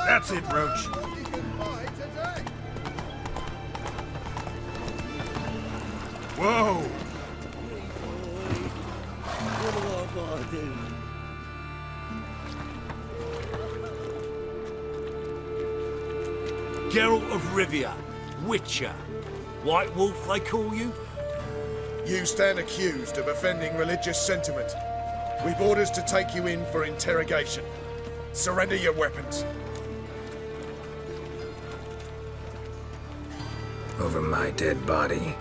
That's it, Roach. Whoa! What have I got to do? Geralt of Rivia, Witcher. White Wolf, they call you? You stand accused of offending religious sentiment. We've orders to take you in for interrogation. Surrender your weapons. Over my dead body.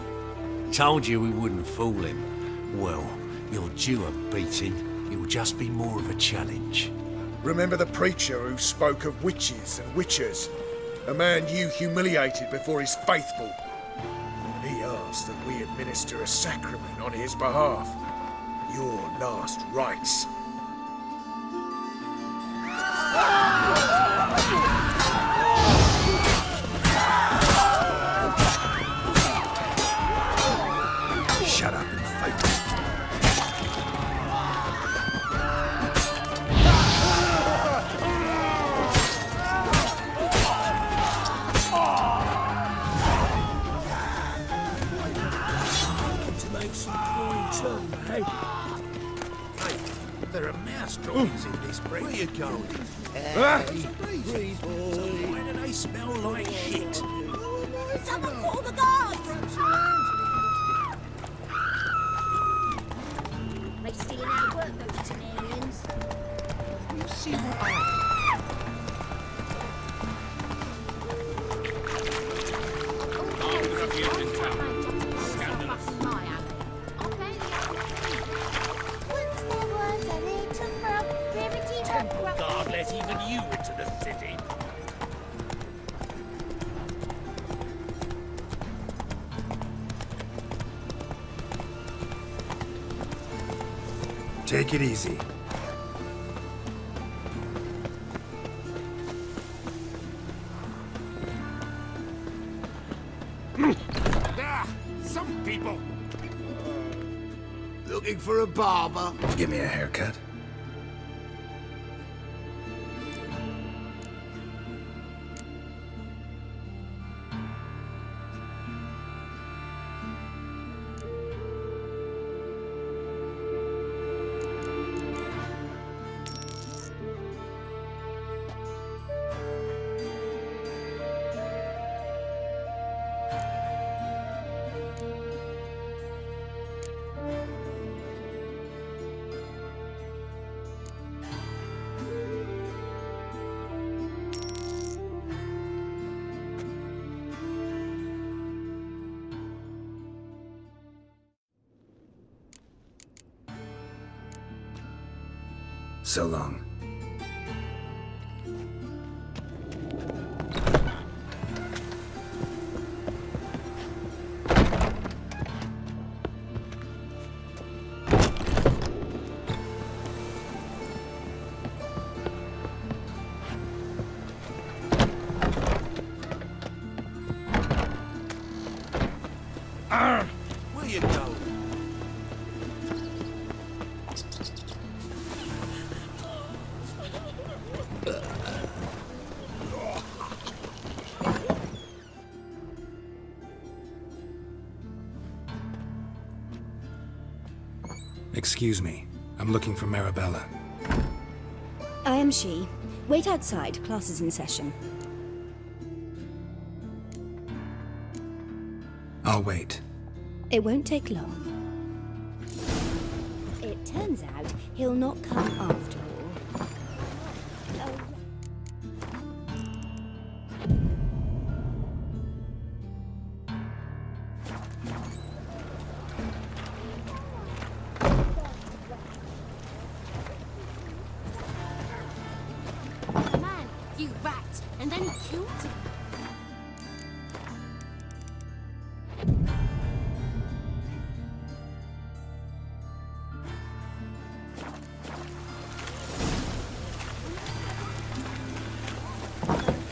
Told you we wouldn't fool him. Well, you're due a beating. It'll just be more of a challenge. Remember the preacher who spoke of witches and witchers? A man you humiliated before his faithful. He asked that we administer a sacrament on his behalf. Your last rites. Shut up and fight. To make some coin too, hey? Hey, there are mouse droppings in this bread. Where you going? Free boy. Why do they smell like shit? Someone call the guards! They stealing our work, those Tenarians. You see what I... Once there was a little proclivity to God let even you into the city. Take it easy. Ah, some people. Looking for a barber? Give me a haircut. So long. Where you going? Excuse me. I'm looking for Marabella. I am she. Wait outside. Class is in session. I'll wait. It won't take long. It turns out he'll not come after all. Oh. man, you rat! And then he killed him.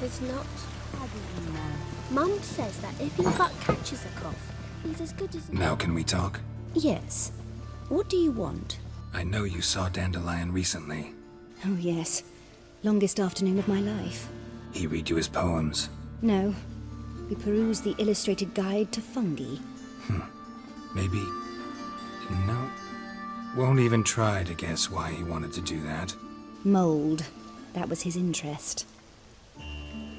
It's not. Mum says that if your gut catches a cough, he's as good as... Now can we talk? Yes. What do you want? I know you saw Dandelion recently. Oh, yes. Longest afternoon of my life. He read you his poems? No. We perused the illustrated guide to fungi. Maybe... No. Won't even try to guess why he wanted to do that. Mold. That was his interest.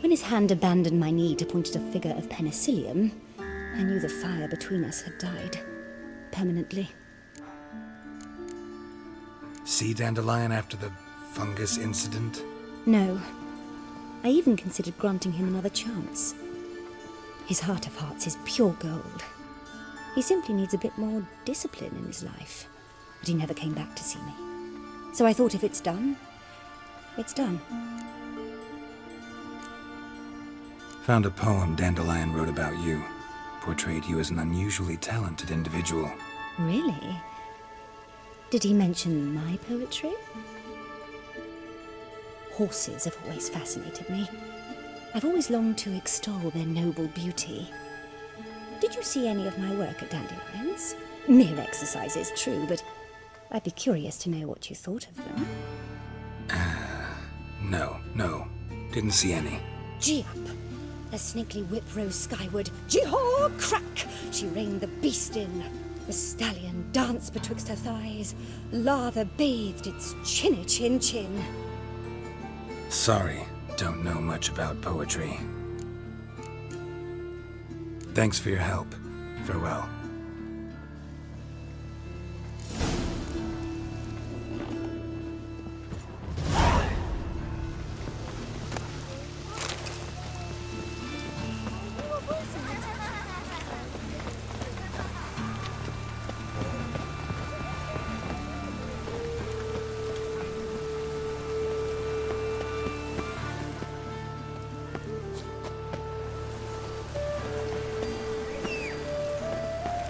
When his hand abandoned my knee to point at a figure of penicillium, I knew the fire between us had died. Permanently. See Dandelion after the fungus incident? No. I even considered granting him another chance. His heart of hearts is pure gold. He simply needs a bit more discipline in his life. But he never came back to see me. So I thought if it's done, it's done. Found a poem Dandelion wrote about you. Portrayed you as an unusually talented individual. Really? Did he mention my poetry? Horses have always fascinated me. I've always longed to extol their noble beauty. Did you see any of my work at Dandelion's? Mere exercises, true, but I'd be curious to know what you thought of them. No. Didn't see any. Gee up! A snakely whip rose skyward. Gee-haw! Crack! She reined the beast in. The stallion danced betwixt her thighs. Lather bathed its chinny chin. Sorry, don't know much about poetry. Thanks for your help. Farewell.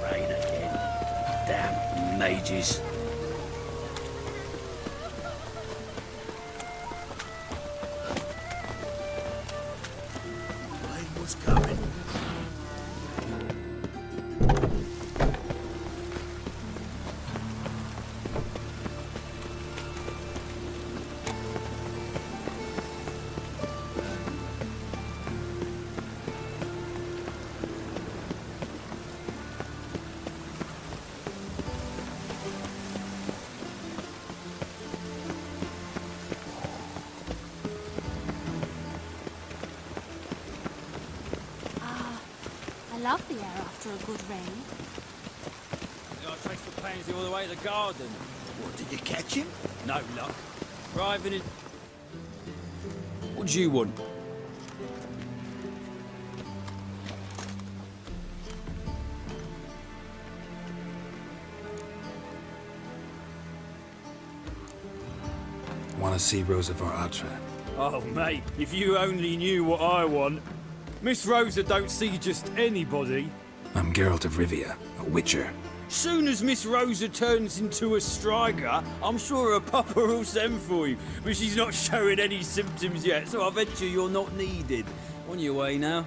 Rain again. Damn mages. Rain was coming. I love the air after a good rain. I traced the pansy all the way to the garden. What, did you catch him? No luck. Driving in... What do you want? Want to see Rosa var Atra? Oh, mate, if you only knew what I want. Miss Rosa don't see just anybody. I'm Geralt of Rivia, a witcher. Soon as Miss Rosa turns into a striker, I'm sure her papa will send for you. But she's not showing any symptoms yet, so I bet you're not needed. On your way now.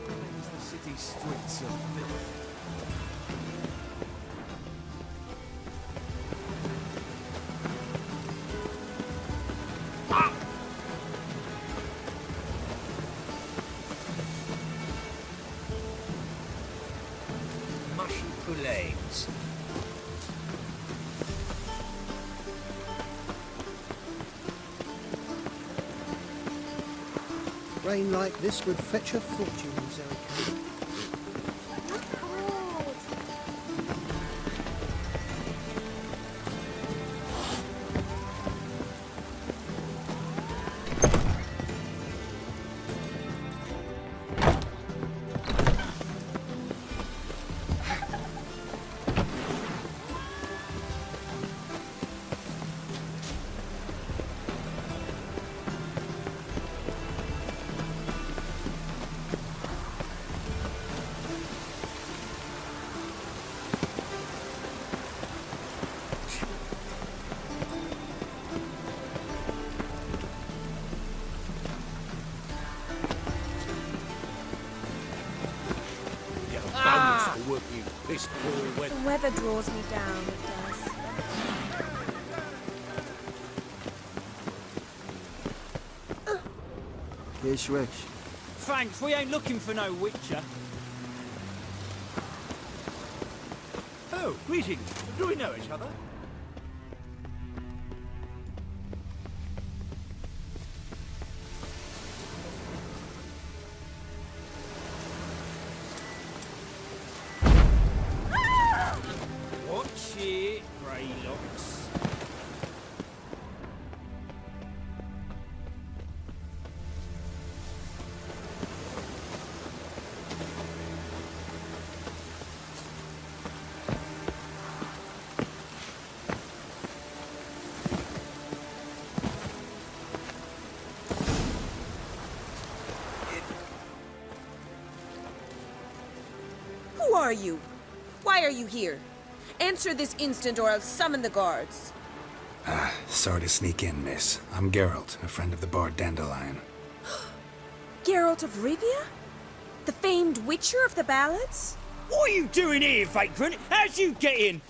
The city streets are filth. Mushy pullaines. Rain like this would fetch a fortune, Zerika. Will work you piss poor wet. The weather draws me down, it does. Case rich. Thanks, we ain't looking for no witcher. Oh, greetings. Do we know each other? Watch it, Greylocks. Who are you? Why are you here? Answer this instant or I'll summon the guards. Sorry to sneak in, miss. I'm Geralt, a friend of the bard Dandelion. Geralt of Rivia? The famed witcher of the ballads? What are you doing here, vagrant? How'd you get in?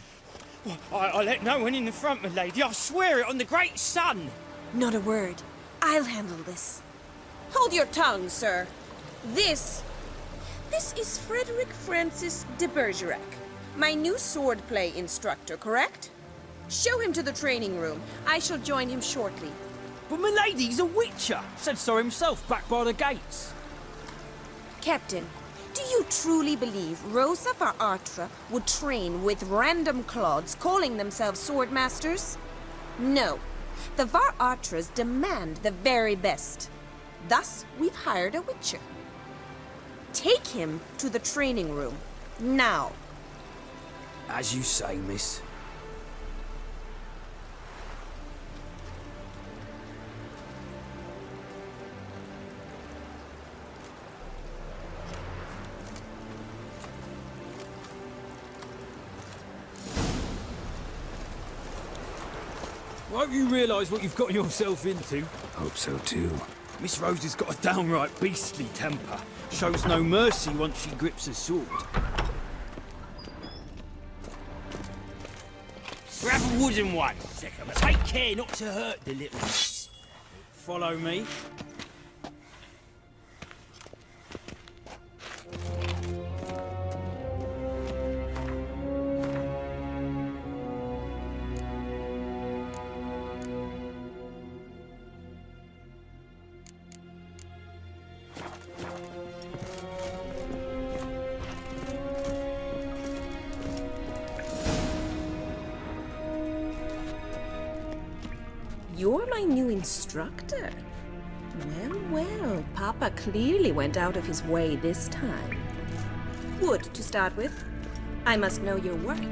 Well, I let no one in the front, my lady. I swear it on the great sun. Not a word. I'll handle this. Hold your tongue, sir. This is Frederick Francis de Bergerac, my new swordplay instructor, correct? Show him to the training room. I shall join him shortly. But my lady's a witcher. Said so himself back by the gates. Captain, do you truly believe Rosa var Artra would train with random clods calling themselves swordmasters? No. The var Artras demand the very best. Thus, we've hired a witcher. Take him to the training room. Now. As you say, miss. Won't you realise what you've got yourself into? Hope so too. Miss Rose has got a downright beastly temper. Shows no mercy once she grips a sword. Grab a wooden one. Take care not to hurt the little miss. Follow me. You're my new instructor. Well, well, Papa clearly went out of his way this time. Wood, to start with. I must know your worth.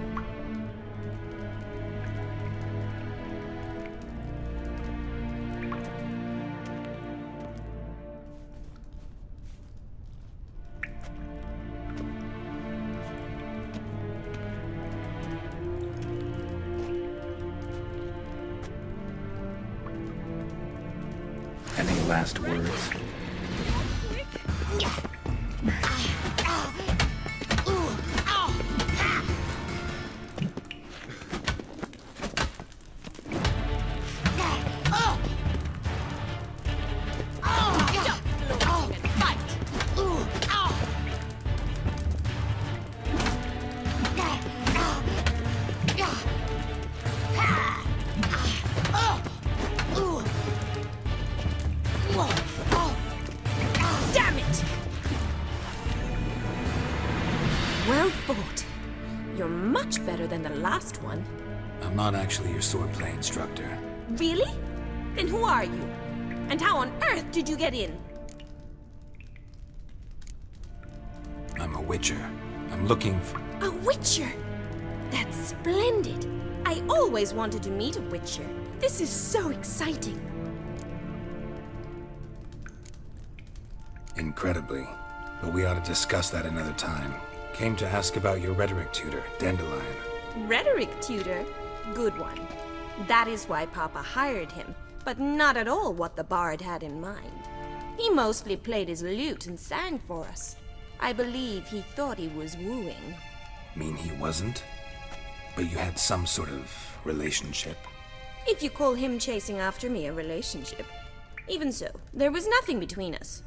Any last words? Damn it! Well fought. You're much better than the last one. I'm not actually your swordplay instructor. Really? Then who are you? And how on earth did you get in? I'm a witcher. I'm looking for... A witcher? That's splendid. I always wanted to meet a witcher. This is so exciting. Incredibly. But we ought to discuss that another time. Came to ask about your rhetoric tutor, Dandelion. Rhetoric tutor? Good one. That is why Papa hired him, but not at all what the bard had in mind. He mostly played his lute and sang for us. I believe he thought he was wooing. Mean he wasn't? But you had some sort of relationship? If you call him chasing after me a relationship. Even so, there was nothing between us.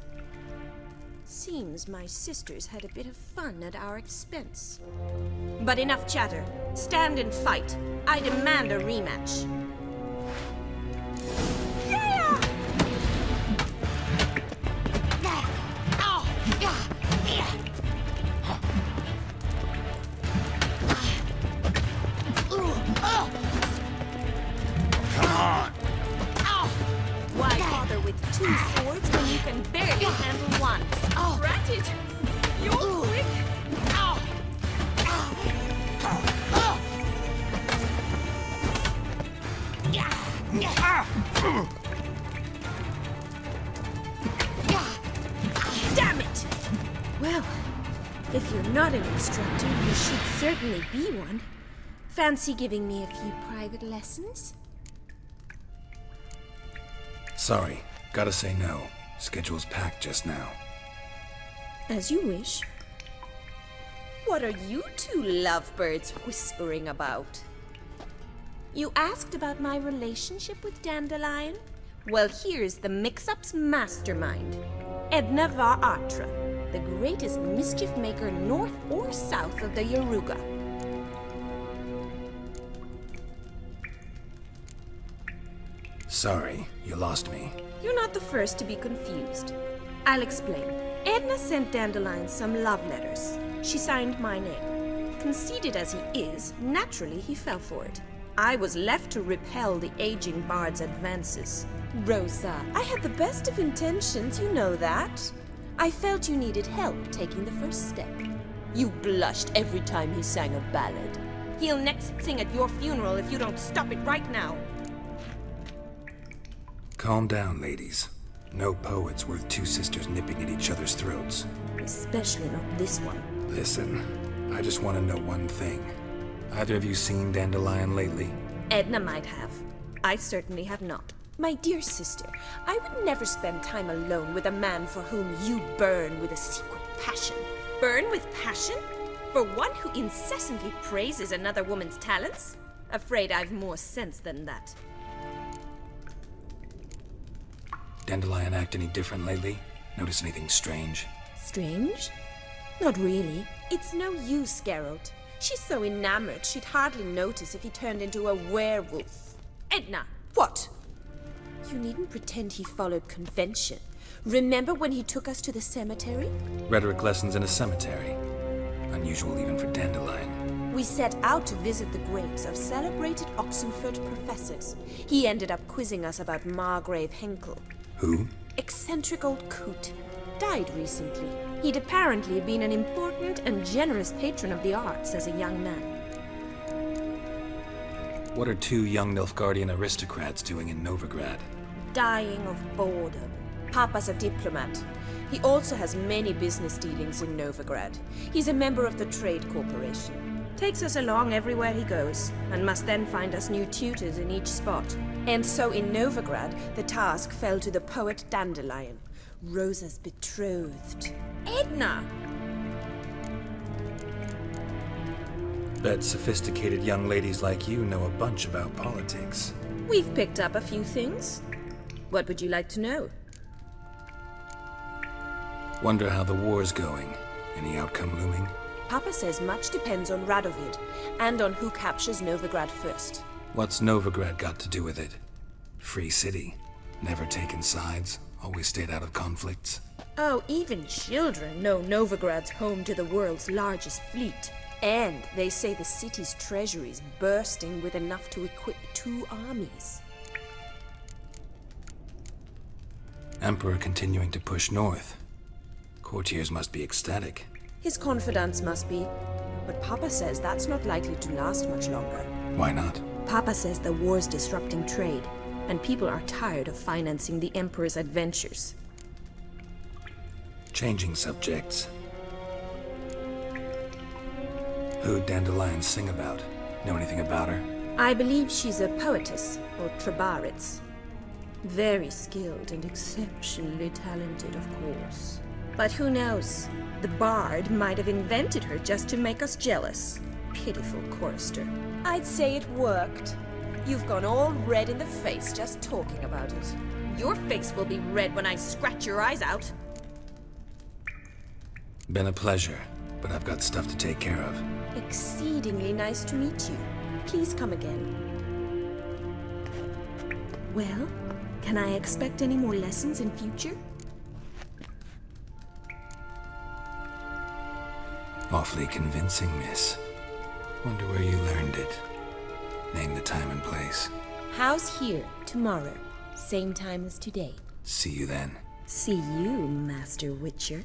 Seems my sisters had a bit of fun at our expense. But enough chatter. Stand and fight. I demand a rematch. Why bother with two swords when you can barely handle one? Rat it! You're quick! Damn it! Well, if you're not an instructor, you should certainly be one. Fancy giving me a few private lessons? Sorry, gotta say no. Schedule's packed just now. As you wish. What are you two lovebirds whispering about? You asked about my relationship with Dandelion? Well, here's the mix-up's mastermind. Edna var Atra, the greatest mischief maker north or south of the Yaruga. Sorry, you lost me. You're not the first to be confused. I'll explain. Edna sent Dandelion some love letters. She signed my name. Conceited as he is, naturally he fell for it. I was left to repel the aging bard's advances. Rosa, I had the best of intentions, you know that. I felt you needed help taking the first step. You blushed every time he sang a ballad. He'll next sing at your funeral if you don't stop it right now. Calm down, ladies. No poet's worth two sisters nipping at each other's throats. Especially not this one. Listen, I just want to know one thing. Either of you seen Dandelion lately? Edna might have. I certainly have not. My dear sister, I would never spend time alone with a man for whom you burn with a secret passion. Burn with passion? For one who incessantly praises another woman's talents? Afraid I've more sense than that. Dandelion act any different lately? Notice anything strange? Strange? Not really. It's no use, Geralt. She's so enamored she'd hardly notice if he turned into a werewolf. Edna! What? You needn't pretend he followed convention. Remember when he took us to the cemetery? Rhetoric lessons in a cemetery. Unusual even for Dandelion. We set out to visit the graves of celebrated Oxenford professors. He ended up quizzing us about Margrave Henkel. Who? Eccentric old coot. Died recently. He'd apparently been an important and generous patron of the arts as a young man. What are two young Nilfgaardian aristocrats doing in Novigrad? Dying of boredom. Papa's a diplomat. He also has many business dealings in Novigrad. He's a member of the Trade Corporation. Takes us along everywhere he goes, and must then find us new tutors in each spot. And so in Novigrad, the task fell to the poet Dandelion, Rosa's betrothed. Edna! Bet sophisticated young ladies like you know a bunch about politics. We've picked up a few things. What would you like to know? Wonder how the war's going. Any outcome looming? Papa says much depends on Radovid, and on who captures Novigrad first. What's Novigrad got to do with it? Free city. Never taken sides. Always stayed out of conflicts. Oh, even children know Novigrad's home to the world's largest fleet. And they say the city's treasury's bursting with enough to equip 2 armies. Emperor continuing to push north. Courtiers must be ecstatic. His confidants must be. But Papa says that's not likely to last much longer. Why not? Papa says the war's disrupting trade, and people are tired of financing the Emperor's adventures. Changing subjects. Who'd Dandelion sing about? Know anything about her? I believe she's a poetess, or Trebaritz. Very skilled and exceptionally talented, of course. But who knows? The bard might have invented her just to make us jealous. Pitiful chorister. I'd say it worked. You've gone all red in the face just talking about it. Your face will be red when I scratch your eyes out. Been a pleasure, but I've got stuff to take care of. Exceedingly nice to meet you. Please come again. Well, can I expect any more lessons in future? Awfully convincing, miss. Wonder where you learned it. Name the time and place. House here, tomorrow. Same time as today. See you then. See you, Master Witcher.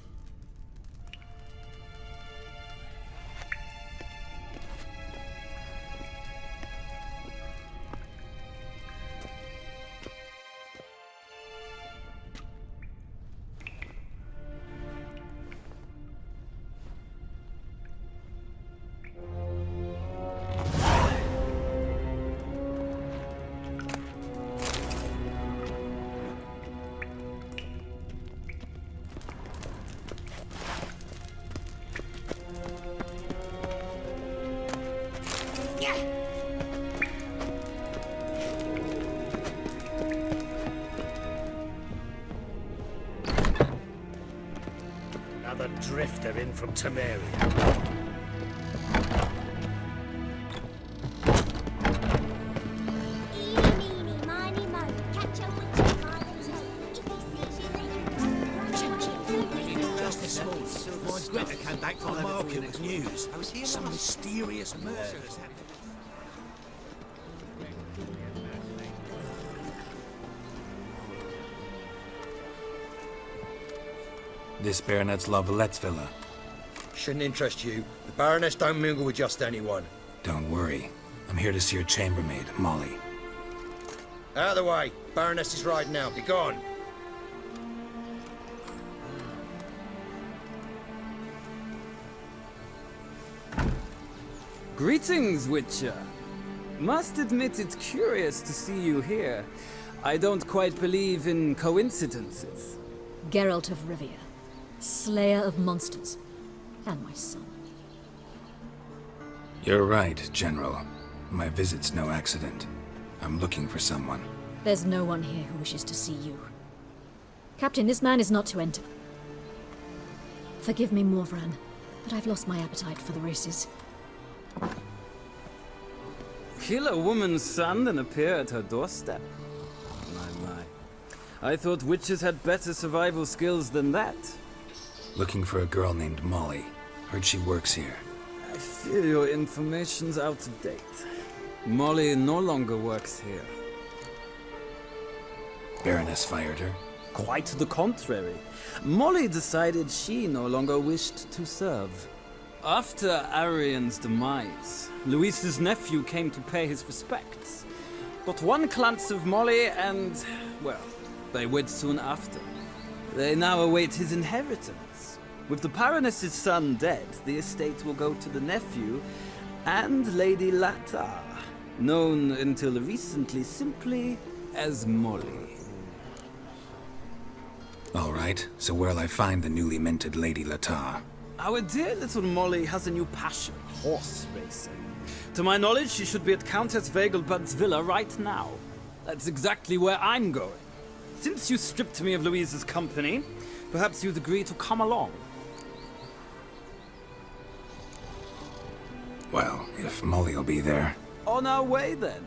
Another drifter in from Temeria. Just this morning, my Greta came back from the market with news. Some mysterious murder has happened. This Baronet's La Vallette's villa. Shouldn't interest you. The Baroness don't mingle with just anyone. Don't worry. I'm here to see your chambermaid, Molly. Out of the way. Baroness is riding out. Be gone. Greetings, Witcher. Must admit it's curious to see you here. I don't quite believe in coincidences. Geralt of Rivia, slayer of monsters, and my son. You're right, General. My visit's no accident. I'm looking for someone. There's no one here who wishes to see you. Captain, this man is not to enter. Forgive me, Morvran, but I've lost my appetite for the races. Kill a woman's son and appear at her doorstep? My. I thought witches had better survival skills than that. Looking for a girl named Molly. Heard she works here. I fear your information's out of date. Molly no longer works here. Baroness fired her? Quite the contrary. Molly decided she no longer wished to serve. After Arian's demise, Luis's nephew came to pay his respects. Got one glance of Molly and, well, they wed soon after. They now await his inheritance. With the Baroness's son dead, the estate will go to the nephew and Lady Latar, known until recently simply as Molly. All right, so where'll I find the newly minted Lady Latar? Our dear little Molly has a new passion, horse racing. To my knowledge, she should be at Countess Vegelbud's villa right now. That's exactly where I'm going. Since you stripped me of Louise's company, perhaps you'd agree to come along. Well, if Molly'll be there. On our way, then.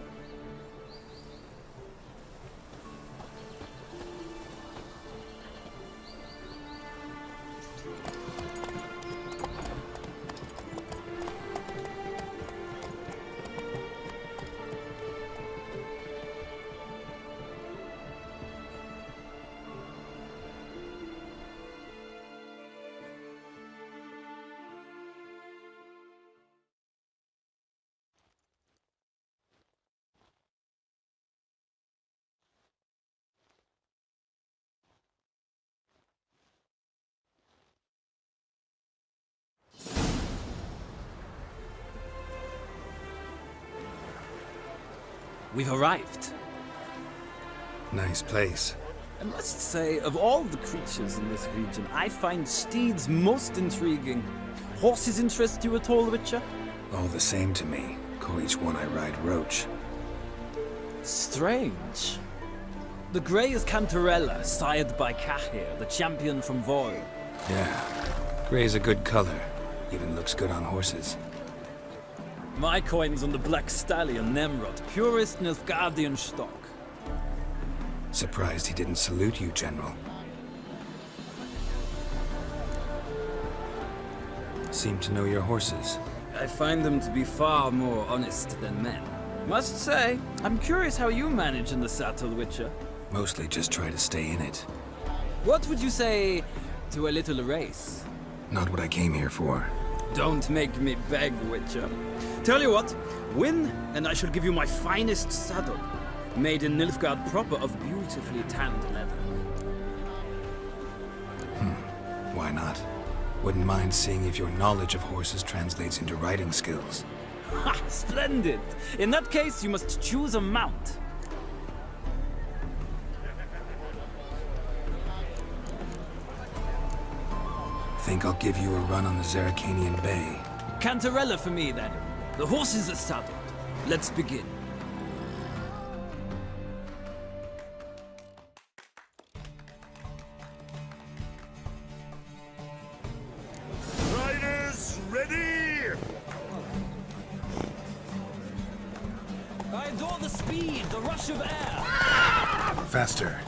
We've arrived. Nice place. I must say, of all the creatures in this region, I find steeds most intriguing. Horses interest you at all, Witcher? All the same to me. Call each one I ride Roach. Strange. The grey is Cantarella, sired by Cahir, the champion from Vol. Yeah. Gray's a good color. Even looks good on horses. My coin's on the Black Stallion, Nemrod, purest Nilfgaardian stock. Surprised he didn't salute you, General. Seem to know your horses. I find them to be far more honest than men. Must say, I'm curious how you manage in the saddle, Witcher. Mostly just try to stay in it. What would you say to a little race? Not what I came here for. Don't make me beg, Witcher. Tell you what, win, and I shall give you my finest saddle. Made in Nilfgaard proper of beautifully tanned leather. Why not? Wouldn't mind seeing if your knowledge of horses translates into riding skills. Ha! Splendid! In that case, you must choose a mount. Think I'll give you a run on the Zerrikanian Bay. Cantarella for me, then. The horses are saddled. Let's begin. Riders, ready! I adore the speed, the rush of air. Faster.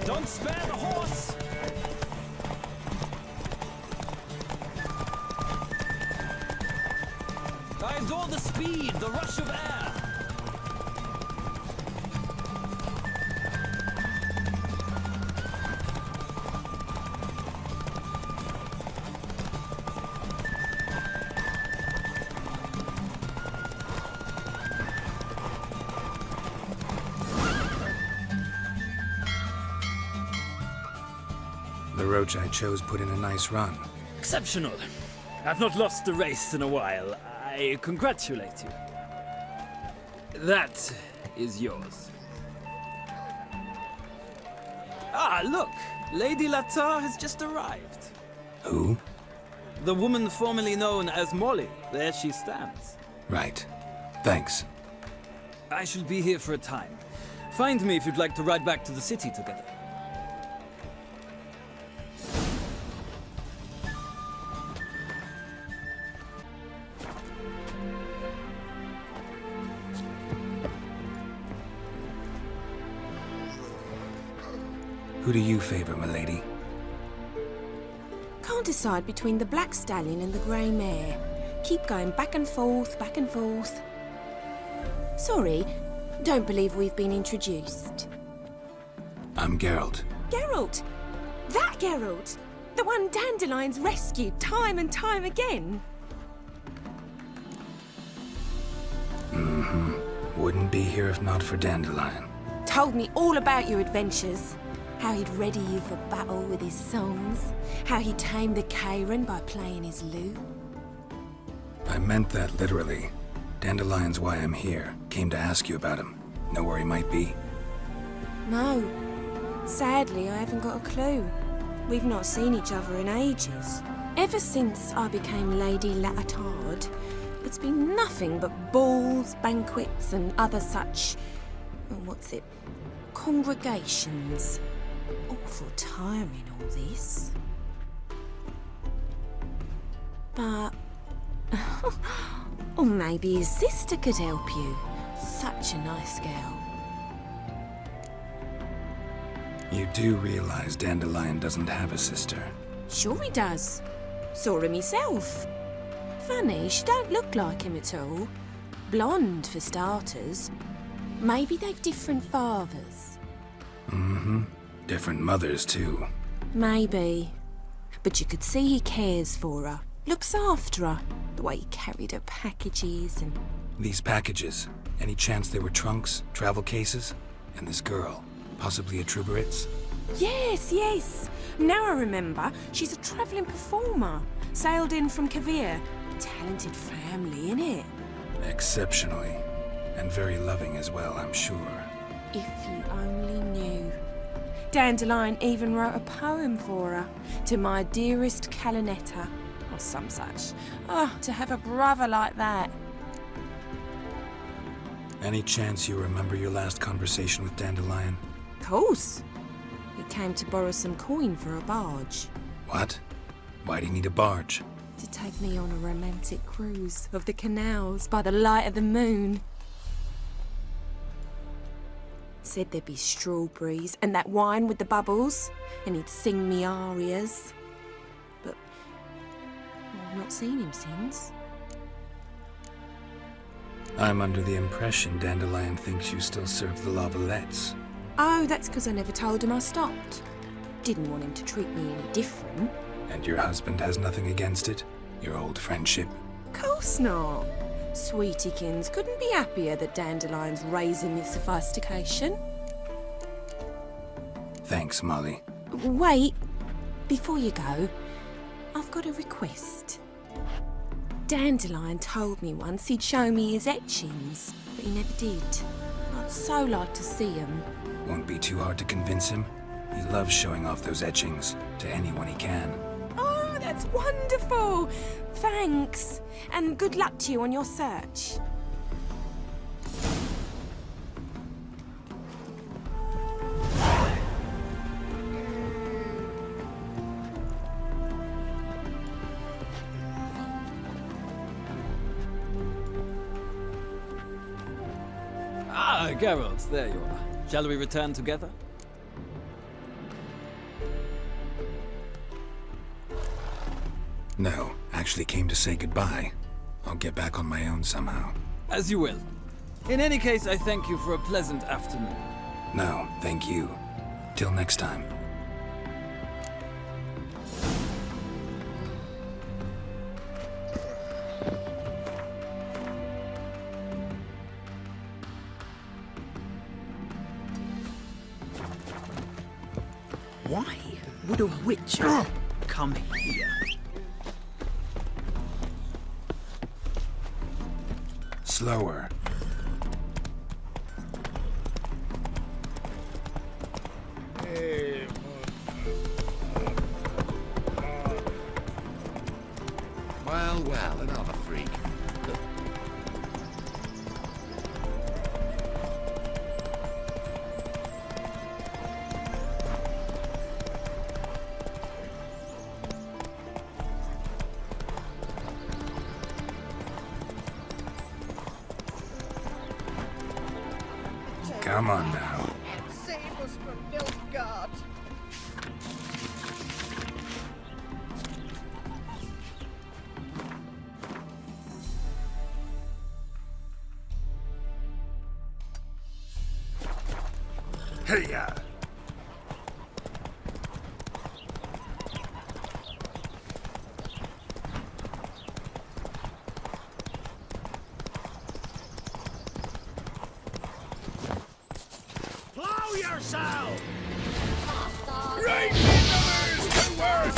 Don't spare the horse! I adore the speed, the rush of air. The roach I chose put in a nice run. Exceptional. I've not lost a race in a while. I congratulate you. That is yours. Ah, look! Lady Latar has just arrived. Who? The woman formerly known as Molly. There she stands. Right. Thanks. I shall be here for a time. Find me if you'd like to ride back to the city together. Who do you favor, milady? Can't decide between the Black Stallion and the Grey Mare. Keep going back and forth, back and forth. Sorry, don't believe we've been introduced. I'm Geralt. Geralt! That Geralt! The one Dandelion's rescued time and time again. Wouldn't be here if not for Dandelion. Told me all about your adventures. How he'd ready you for battle with his songs. How he tamed the Kairan by playing his lute. I meant that literally. Dandelion's why I'm here. Came to ask you about him. Know where he might be? No. Sadly, I haven't got a clue. We've not seen each other in ages. Ever since I became Lady Latard, it's been nothing but balls, banquets, and other such... congregations. Awful tiring, all this. But... or maybe his sister could help you. Such a nice girl. You do realize Dandelion doesn't have a sister. Sure he does. Saw him himself. Funny, she don't look like him at all. Blonde, for starters. Maybe they've different fathers. Different mothers, too. Maybe. But you could see he cares for her. Looks after her. The way he carried her packages and... These packages, any chance they were trunks, travel cases? And this girl, possibly a Truberitz? Yes, yes. Now I remember. She's a travelling performer. Sailed in from Kavir. Talented family, innit? Exceptionally. And very loving as well, I'm sure. If you only knew. Dandelion even wrote a poem for her. To my dearest Calinetta. Or some such. Oh, to have a brother like that. Any chance you remember your last conversation with Dandelion? Course. He came to borrow some coin for a barge. What? Why'd he need a barge? To take me on a romantic cruise of the canals by the light of the moon. Said there'd be strawberries and that wine with the bubbles, and he'd sing me arias. But I've not seen him since. I'm under the impression Dandelion thinks you still serve the Lavalettes. Oh, that's because I never told him I stopped. Didn't want him to treat me any different. And your husband has nothing against it? Your old friendship? Course not. Sweetiekins couldn't be happier that Dandelion's raising this sophistication. Thanks, Molly. Wait, before you go, I've got a request. Dandelion told me once he'd show me his etchings, but he never did. I'd so like to see them. Won't be too hard to convince him. He loves showing off those etchings to anyone he can. Oh, that's wonderful! Thanks, and good luck to you on your search. Ah, Geralt, there you are. Shall we return together? No, actually came to say goodbye. I'll get back on my own somehow. As you will. In any case, I thank you for a pleasant afternoon. No, thank you. Till next time. Why would a witch come here? Slower. Well, well, another freak. Come on now. Save us from Nilfgaard. Hey-ya! Plow yourself! Right numbers to work!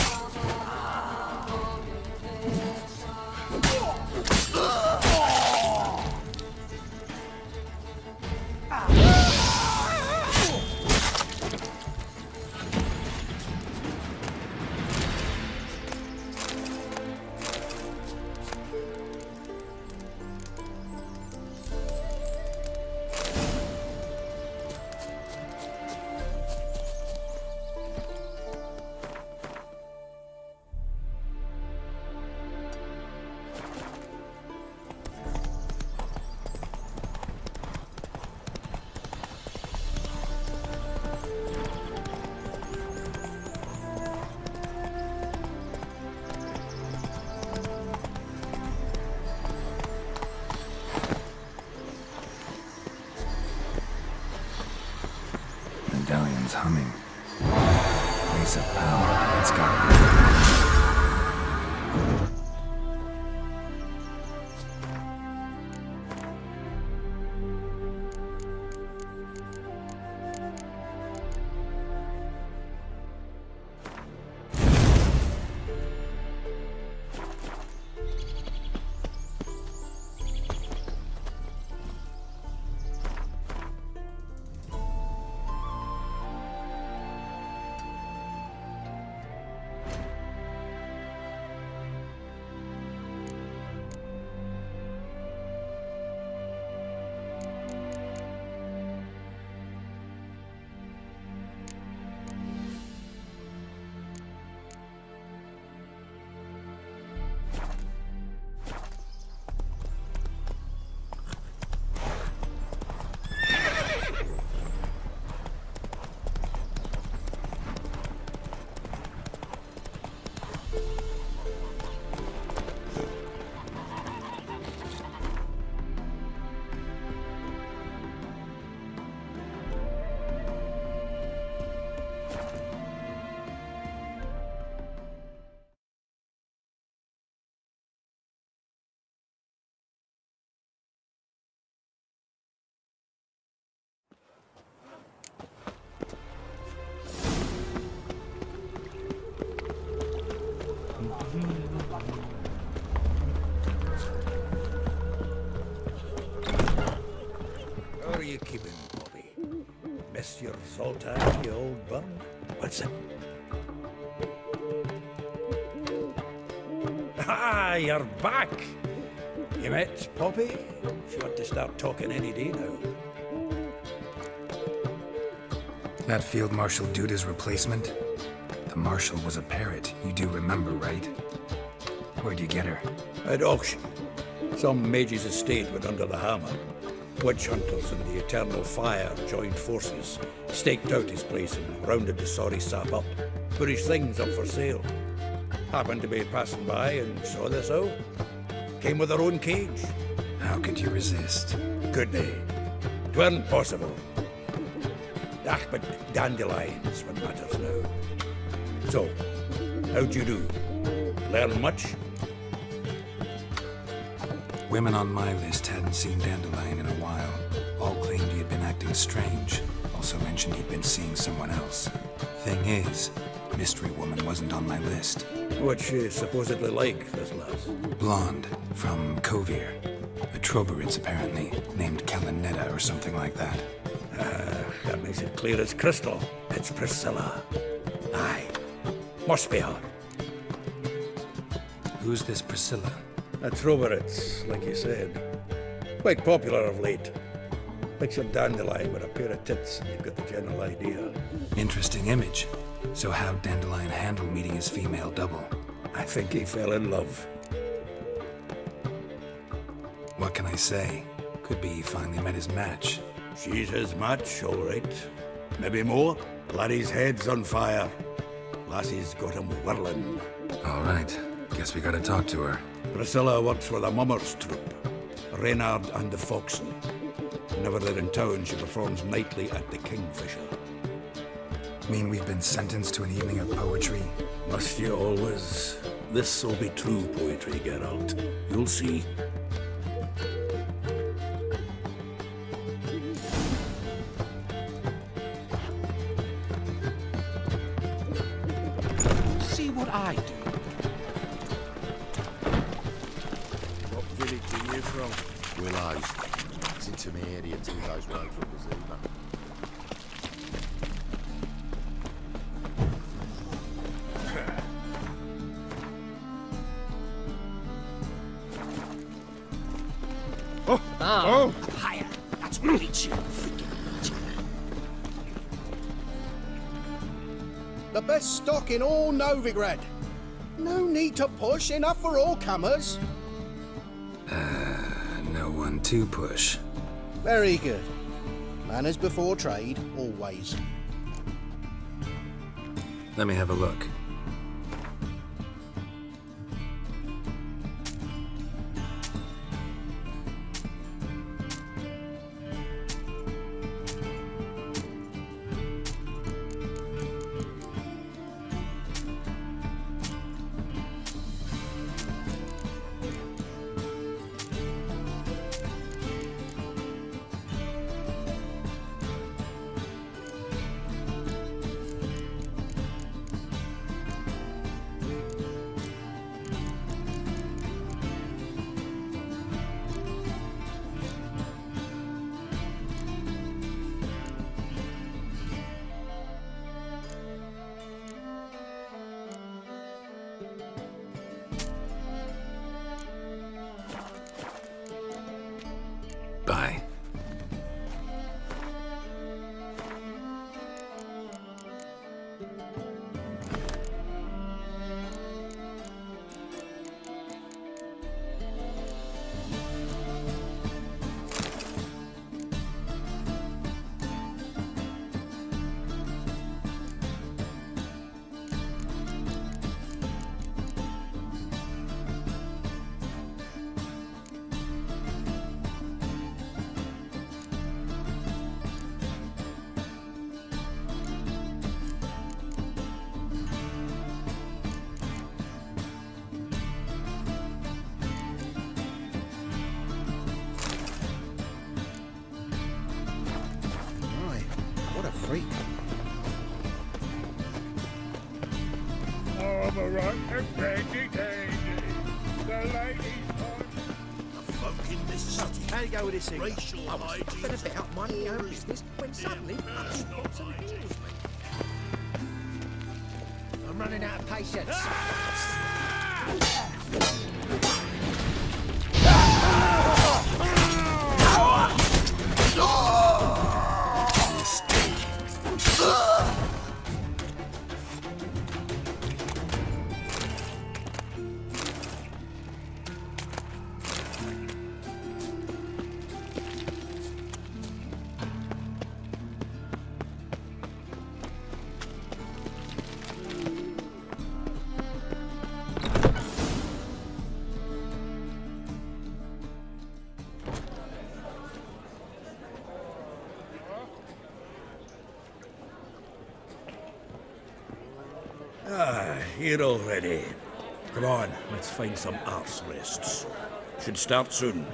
Medallion's humming. Place of power. It's gotta be. Fall time, you old bum. What's it? Ah, you're back! You met Poppy? She ought to start talking any day now. That Field Marshal Duda's replacement? The Marshal was a parrot, you do remember, right? Where'd you get her? At auction. Some mage's estate went under the hammer. Witch hunters and the Eternal Fire joined forces, staked out his place and rounded the sorry sap up. Put his things up for sale. Happened to be passing by and saw this out. Came with her own cage. How could you resist? Could they? 'Tweren't possible. Ah, but dandelions what matters now. So, how'd you do? Learn much? Women on my list hadn't seen Dandelion in a while. All claimed he had been acting strange. Also mentioned he'd been seeing someone else. Thing is, Mystery Woman wasn't on my list. What's she supposedly like, this lass? Blonde, from Kovir. A Troberitz, apparently, named Kalinetta or something like that. That makes it clear as crystal. It's Priscilla. Aye. Must be her. Who's this Priscilla? A Troberitz, like you said. Quite popular of late. Picture Dandelion with a pair of tits and you've got the general idea. Interesting image. So how'd Dandelion handle meeting his female double? I think he fell in love. What can I say? Could be he finally met his match. She's his match, all right. Maybe more. Laddie's head's on fire. Lassie's got him whirling. All right. Guess we gotta talk to her. Priscilla works for the Mummers troupe. Reynard and the Foxen. Whenever they're in town, she performs nightly at the Kingfisher. Mean we've been sentenced to an evening of poetry? Must you always? This'll be true poetry, Geralt. You'll see. See what I do. What village are you from? Willows. It's into my area 2 days' road from the Zima. Higher. That's what beats you. The best stock in all Novigrad. No need to push, enough for all comers. No one to push. Very good. Manners before trade, always. Let me have a look. you go with this thing? I was nothing about minding my own business when suddenly up she pops and heals me. I'm running out of patience. Here already. Come on, let's find some arse rests. Should start soon.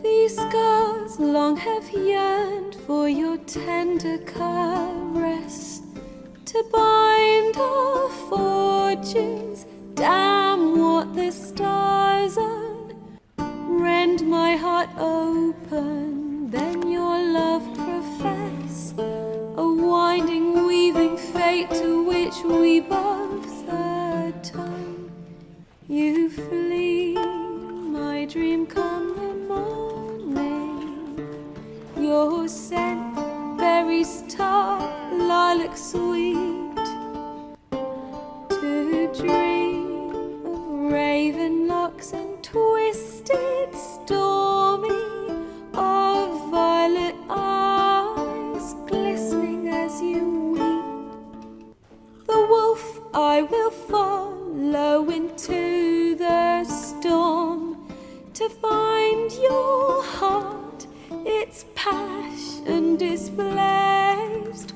These scars long have yearned for your tender caress, to bind our fortunes. Damn what the stars own. Rend my heart open, then your love profess, a winding, weaving fate to which we both atone. You flee, my dream come the morning. Your scent, berries tart, lilac sweet. To dream of raven locks and twisted, stormy, of violet eyes glistening as you weep. The wolf I will follow into the storm, to find your heart, its passion displaced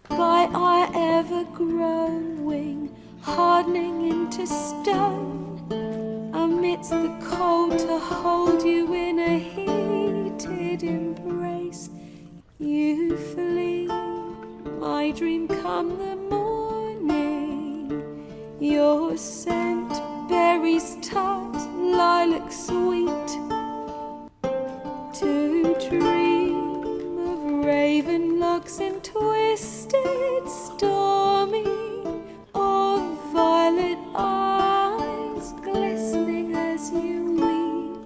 by our ever-grown wing, hardening into stone, amidst the cold to hold you in a heated embrace. You flee, my dream come the morning. Your scent, berries tart, lilac sweet. To dream of raven locks and twisted, stormy, of violet eyes glistening as you weep.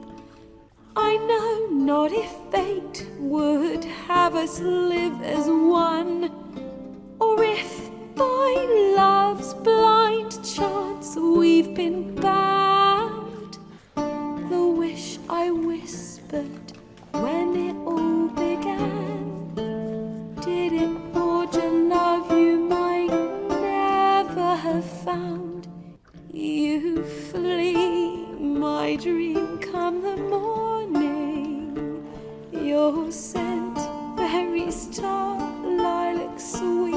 I know not if fate would have us live as one, or if by love's blind chance we've been bound. The wish I whispered when it all began, did it forge a love you might never have found? You flee, my dream come the morning. Your scent, berries tart, lilac sweet.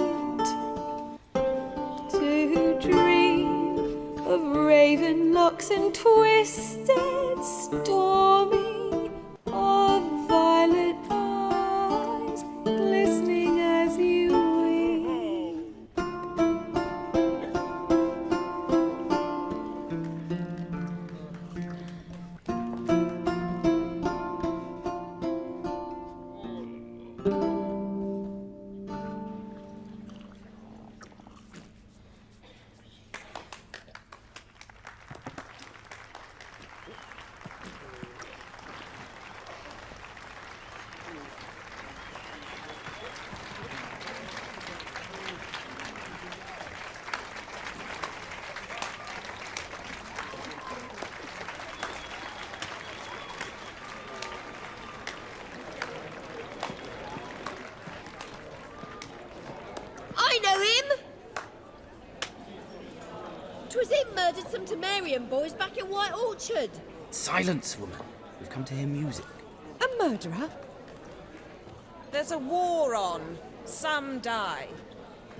To dream of raven locks and twisted, stormy, of violet eyes glistening as you weep. Welcome to Marion, boys, back in White Orchard. Silence, woman. We've come to hear music. A murderer? There's a war on. Some die.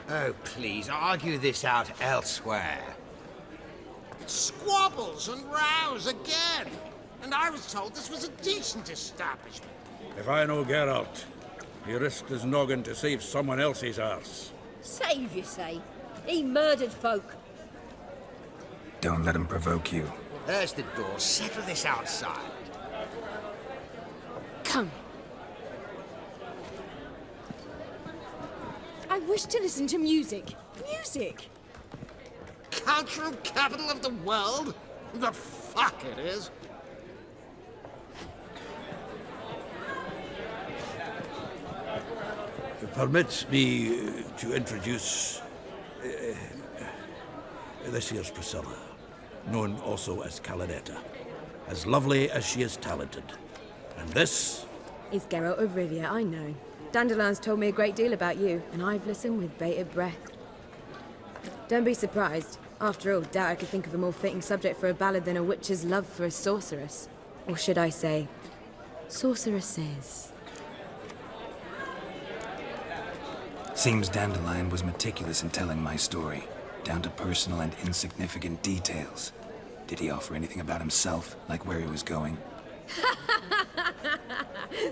Oh, please, argue this out elsewhere. Squabbles and rows again. And I was told this was a decent establishment. If I know Geralt, he risked his noggin to save someone else's arse. Save, you say? He murdered folk. Don't let him provoke you. There's the door. Settle this outside. Come. I wish to listen to music. Music! Cultural capital of the world? The fuck it is. Permits me to introduce this here's Priscilla, known also as Calinetta, as lovely as she is talented. And this is Geralt of Rivia, I know. Dandelion's told me a great deal about you, and I've listened with bated breath. Don't be surprised. After all, doubt I could think of a more fitting subject for a ballad than a witch's love for a sorceress. Or should I say, sorceresses. Seems Dandelion was meticulous in telling my story, down to personal and insignificant details. Did he offer anything about himself, like where he was going?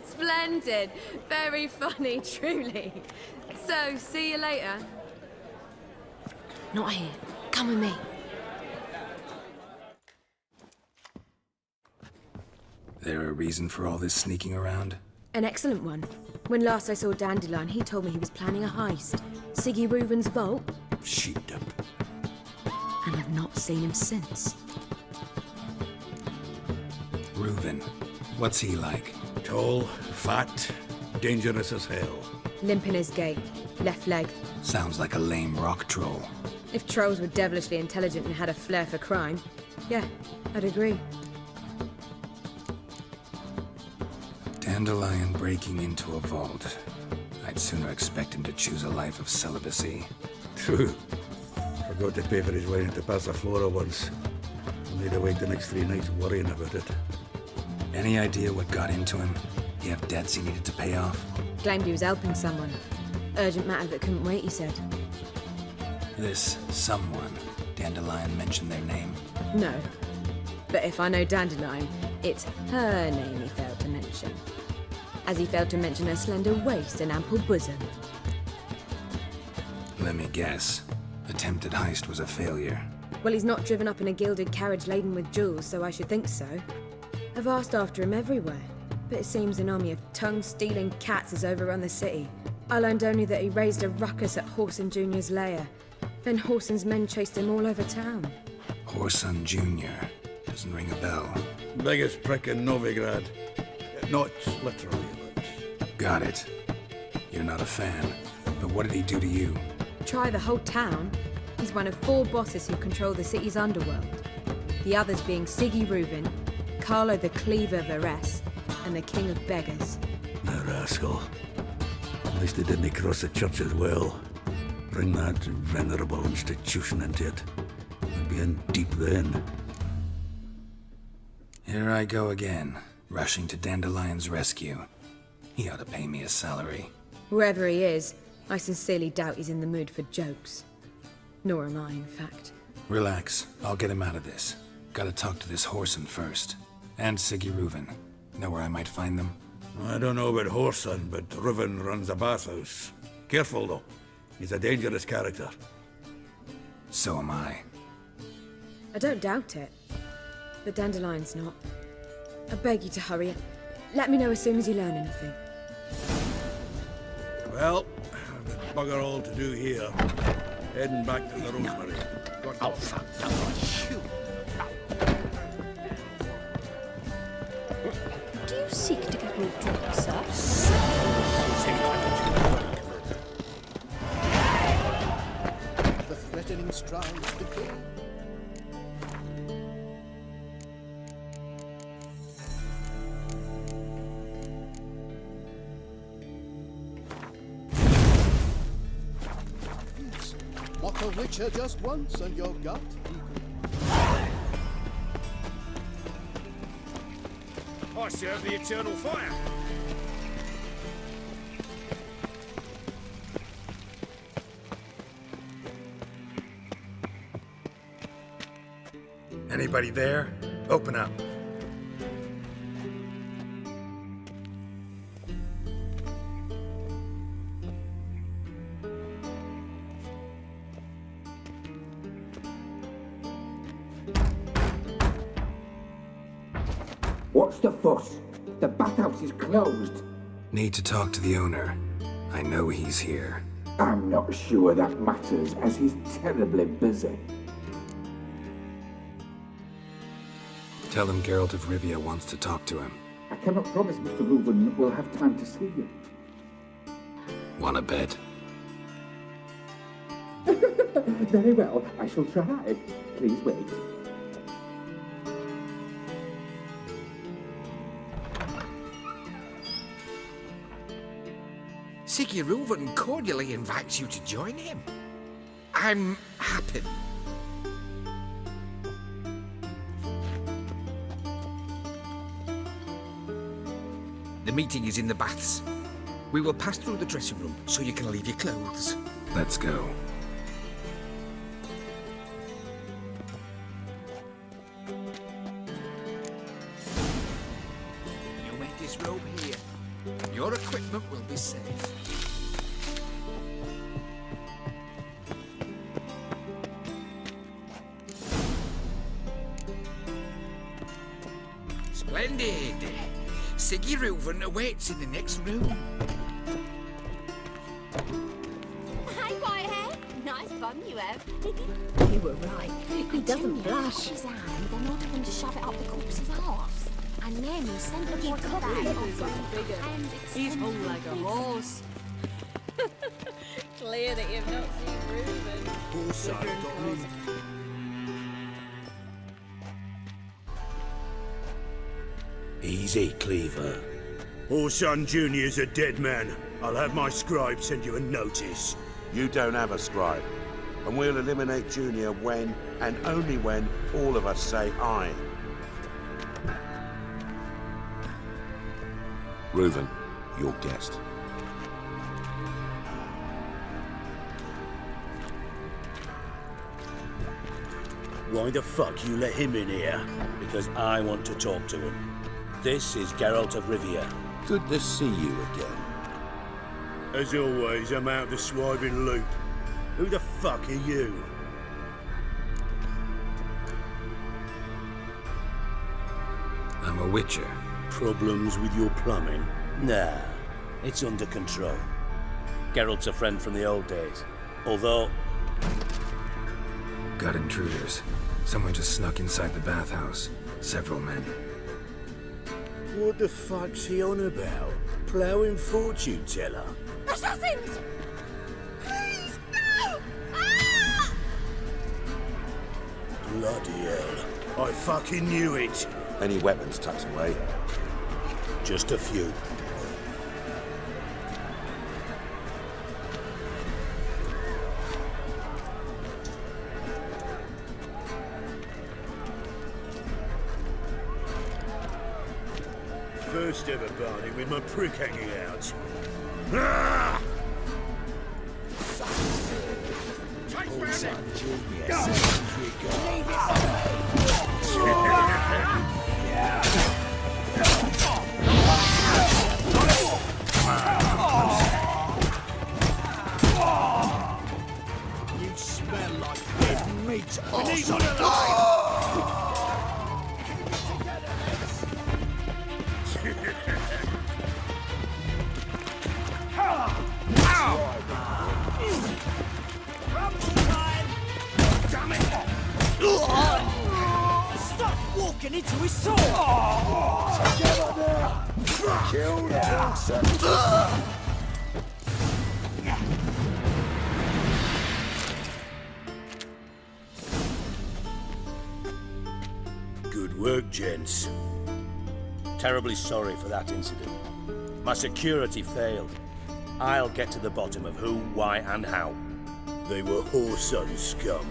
Splendid. Very funny, truly. So, see you later. Not here. Come with me. There a reason for all this sneaking around? An excellent one. When last I saw Dandelion, he told me he was planning a heist. Siggy Reuven's vault. Sheepdip. And I've not seen him since. Reuven. What's he like? Tall, fat, dangerous as hell. Limp in his gait. Left leg. Sounds like a lame rock troll. If trolls were devilishly intelligent and had a flair for crime, yeah, I'd agree. Dandelion breaking into a vault. I'd sooner expect him to choose a life of celibacy. True. Forgot to pay for his wedding to Passaflora once. Made awake the next 3 nights worrying about it. Any idea what got into him? He have debts he needed to pay off? Claimed he was helping someone. Urgent matter that couldn't wait, he said. This someone, Dandelion mentioned their name? No. But if I know Dandelion, it's her name he failed to mention. As he failed to mention her slender waist and ample bosom. Let me guess. Attempted heist was a failure. Well, he's not driven up in a gilded carriage laden with jewels, so I should think so. I've asked after him everywhere, but it seems an army of tongue-stealing cats has overrun the city. I learned only that he raised a ruckus at Whoreson Jr.'s lair. Then Whoreson's men chased him all over town. Whoreson Jr. Doesn't ring a bell. Biggest prick in Novigrad. Not literally, but... Got it. You're not a fan, but what did he do to you? Try the whole town. He's one of 4 bosses who control the city's underworld. The others being Siggy Reuven, Carlo the Cleaver Varese, and the King of Beggars. The rascal. At least he didn't cross the church as well. Bring that venerable institution into it. We'd be in deep then. Here I go again, rushing to Dandelion's rescue. He ought to pay me a salary. Whoever he is, I sincerely doubt he's in the mood for jokes. Nor am I, in fact. Relax. I'll get him out of this. Gotta talk to this Whoreson first. And Siggy Reuven. Know where I might find them? I don't know about Whoreson, but Reuven runs a bathhouse. Careful, though. He's a dangerous character. So am I. I don't doubt it. But Dandelion's not. I beg you to hurry. Let me know as soon as you learn anything. Well, I've got bugger all to do here. Heading back to the Rosemary. Oh, fuck. No, shoot. Do you seek to get me drunk, sir? The threatening strides begin. Mock a witcher just once and you're got. I serve the eternal fire. Anybody there? Open up. What's the fuss? The bathhouse is closed. Need to talk to the owner. I know he's here. I'm not sure that matters, as he's terribly busy. Tell him Geralt of Rivia wants to talk to him. I cannot promise Mr. Reuben will have time to see you. Wanna bet? Very well, I shall try. Please wait. Siggy Reuven cordially invites you to join him. I'm happy. The meeting is in the baths. We will pass through the dressing room so you can leave your clothes. Let's go. You may disrobe here. Your equipment will be safe. Splendid! Siggy Reuven awaits in the next room. Hi, Whitehead. Nice bum you have. You were right. He doesn't blush. His hand, then ordered him to shove it up the corpse's arse. And then he sent the body back. He's whole like a horse. Clear that you've not seen Reuben. Also got me. Easy, Cleaver. Orson Jr.'s a dead man. I'll have my scribe send you a notice. You don't have a scribe. And we'll eliminate Junior when, and only when, all of us say aye. Reuven, your guest. Why the fuck you let him in here? Because I want to talk to him. This is Geralt of Rivia. Good to see you again. As always, I'm out the swiving loop. Who the fuck are you? I'm a witcher. Problems with your plumbing? Nah, it's under control. Geralt's a friend from the old days. Although... Got intruders. Someone just snuck inside the bathhouse. Several men. What the fuck's he on about? Ploughing fortune teller? Assassins! Please, no! Ah! Bloody hell. I fucking knew it. Any weapons tucked away? Just a few. First ever party with my prick hanging out. Ah! You smell like dead meat. We need one alive! Stop walking into his sword! Together now! Kill the Good work, gents. Terribly sorry for that incident. My security failed. I'll get to the bottom of who, why, and how. They were whoreson scum.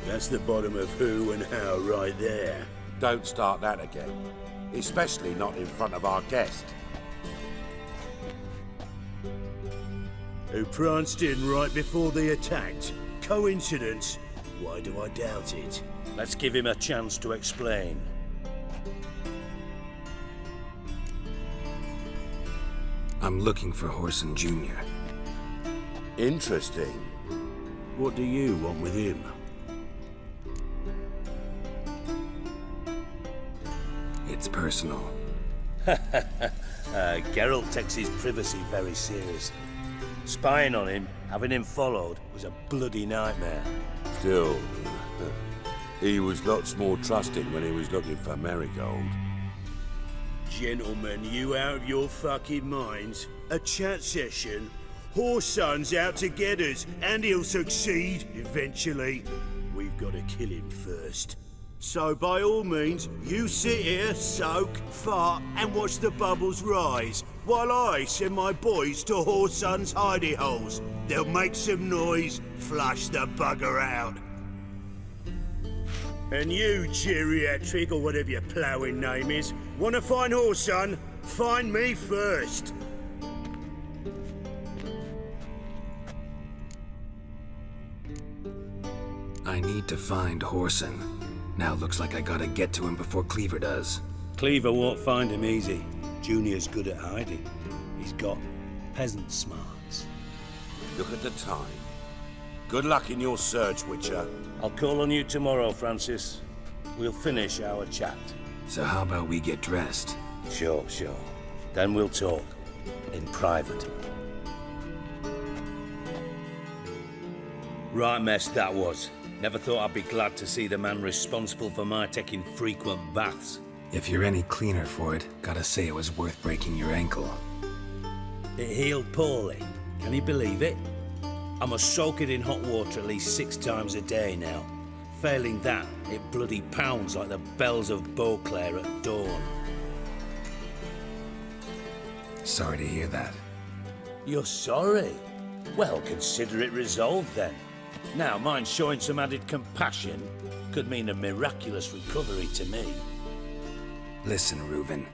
That's the bottom of who and how right there. Don't start that again. especially not in front of our guest. Who pranced in right before they attacked. Coincidence? Why do I doubt it? Let's give him a chance to explain. I'm looking for Horson Jr. Interesting. What do you want with him? It's personal. Geralt takes his privacy very seriously. Spying on him, having him followed, was a bloody nightmare. Still, he was lots more trusting when he was looking for Marigold. Gentlemen, you out of your fucking minds? A chat session? Horson's out to get us, and he'll succeed eventually. We've got to kill him first. So by all means, you sit here, soak, fart, and watch the bubbles rise, while I send my boys to Horson's hidey holes. They'll make some noise, flush the bugger out. And you, geriatric, or whatever your ploughing name is, wanna find Horson? Find me first. I need to find Horson. Now looks like I gotta get to him before Cleaver does. Cleaver won't find him easy. Junior's good at hiding. He's got peasant smarts. Look at the time. Good luck in your search, Witcher. I'll call on you tomorrow, Francis. We'll finish our chat. So how about we get dressed? Sure. Then we'll talk. In private. Right mess that was. Never thought I'd be glad to see the man responsible for my taking frequent baths. If you're any cleaner for it, gotta say it was worth breaking your ankle. It healed poorly. Can you believe it? I must soak it in hot water at least 6 times a day now. Failing that, it bloody pounds like the bells of Beauclair at dawn. Sorry to hear that. You're sorry? Well, consider it resolved then. Now, mind showing some added compassion could mean a miraculous recovery to me. Listen, Reuven.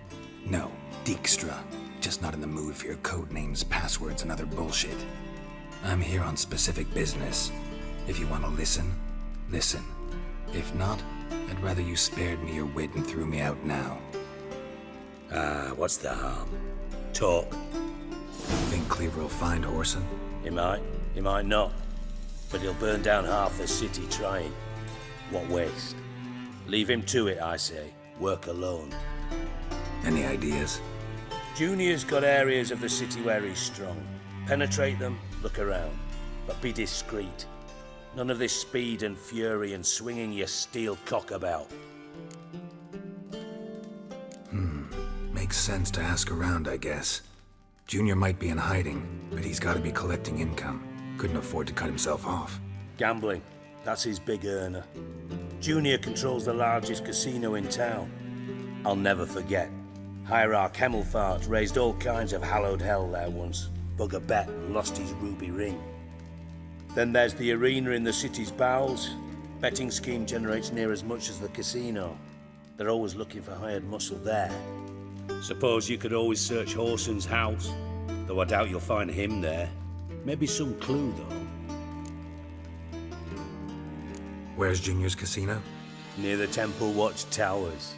No, Dijkstra. Just not in the mood for your code names, passwords, and other bullshit. I'm here on specific business. If you want to listen, listen. If not, I'd rather you spared me your wit and threw me out now. What's the harm? Talk. Think Cleaver will find Horson? He might not. But he'll burn down half the city trying. What waste? Leave him to it, I say. Work alone. Any ideas? Junior's got areas of the city where he's strong. Penetrate them, look around. But be discreet. None of this speed and fury and swinging your steel cock about. Makes sense to ask around, I guess. Junior might be in hiding, but he's gotta be collecting income. Couldn't afford to cut himself off. Gambling. That's his big earner. Junior controls the largest casino in town. I'll never forget. Hierarch Hemmelfart raised all kinds of hallowed hell there once. Bug a bet and lost his ruby ring. Then there's the arena in the city's bowels. Betting scheme generates near as much as the casino. They're always looking for hired muscle there. Suppose you could always search Horson's house, though I doubt you'll find him there. Maybe some clue, though. Where's Junior's casino? Near the Temple Watch Towers.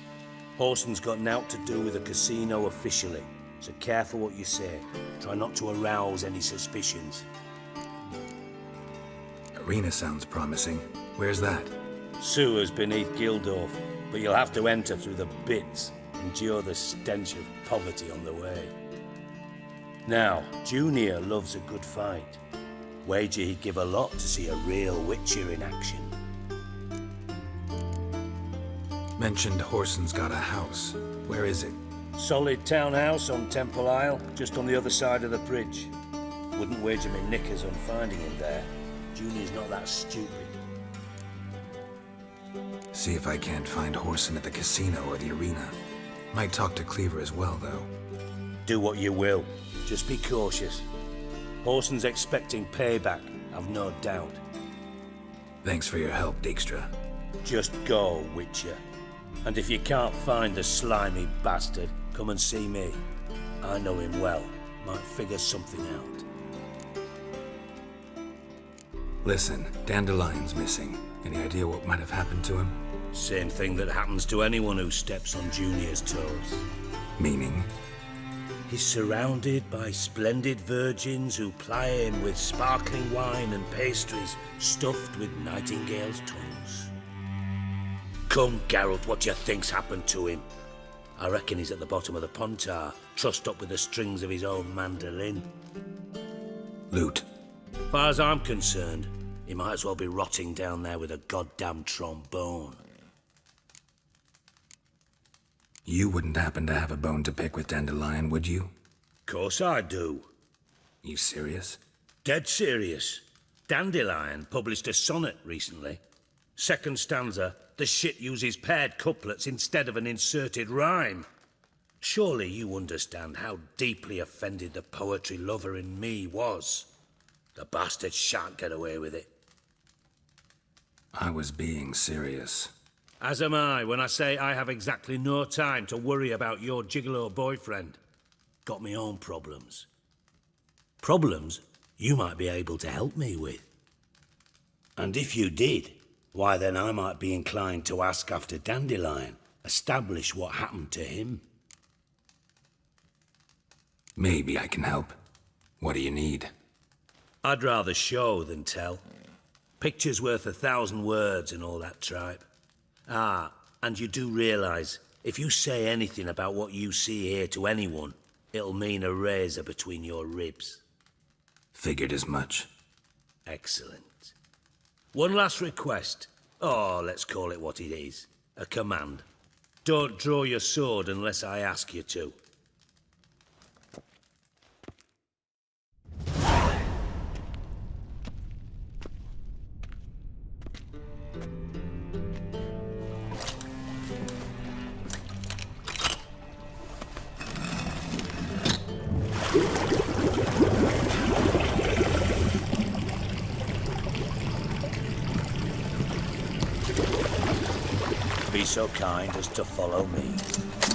Horson's got naught to do with the casino officially, so careful what you say. Try not to arouse any suspicions. Arena sounds promising. Where's that? Sewers beneath Gildorf, but you'll have to enter through the bits, endure the stench of poverty on the way. Now, Junior loves a good fight. Wager he'd give a lot to see a real Witcher in action. Mentioned Horson's got a house. Where is it? Solid townhouse on Temple Isle, just on the other side of the bridge. Wouldn't wager me knickers on finding him there. Junior's not that stupid. See if I can't find Horson at the casino or the arena. Might talk to Cleaver as well, though. Do what you will. Just be cautious. Horson's expecting payback, I've no doubt. Thanks for your help, Dijkstra. Just go, Witcher. And if you can't find the slimy bastard, come and see me. I know him well. Might figure something out. Listen, Dandelion's missing. Any idea what might have happened to him? Same thing that happens to anyone who steps on Junior's toes. Meaning? He's surrounded by splendid virgins who ply him with sparkling wine and pastries stuffed with nightingales' tongues. Come, Geralt, what do you think's happened to him? I reckon he's at the bottom of the Pontar, trussed up with the strings of his own mandolin. Loot. As far as I'm concerned, he might as well be rotting down there with a goddamn trombone. You wouldn't happen to have a bone to pick with Dandelion, would you? Course I do. You serious? Dead serious. Dandelion published a sonnet recently. Second stanza, the shit uses paired couplets instead of an inserted rhyme. Surely you understand how deeply offended the poetry lover in me was. The bastard shan't get away with it. I was being serious. As am I when I say I have exactly no time to worry about your gigolo boyfriend. Got me own problems. Problems you might be able to help me with. And if you did, why then I might be inclined to ask after Dandelion, establish what happened to him. Maybe I can help. What do you need? I'd rather show than tell. Picture's worth 1,000 words and all that tripe. Ah, and you do realise, if you say anything about what you see here to anyone, it'll mean a razor between your ribs. Figured as much. Excellent. One last request. Oh, let's call it what it is. A command. Don't draw your sword unless I ask you to. Be so kind as to follow me.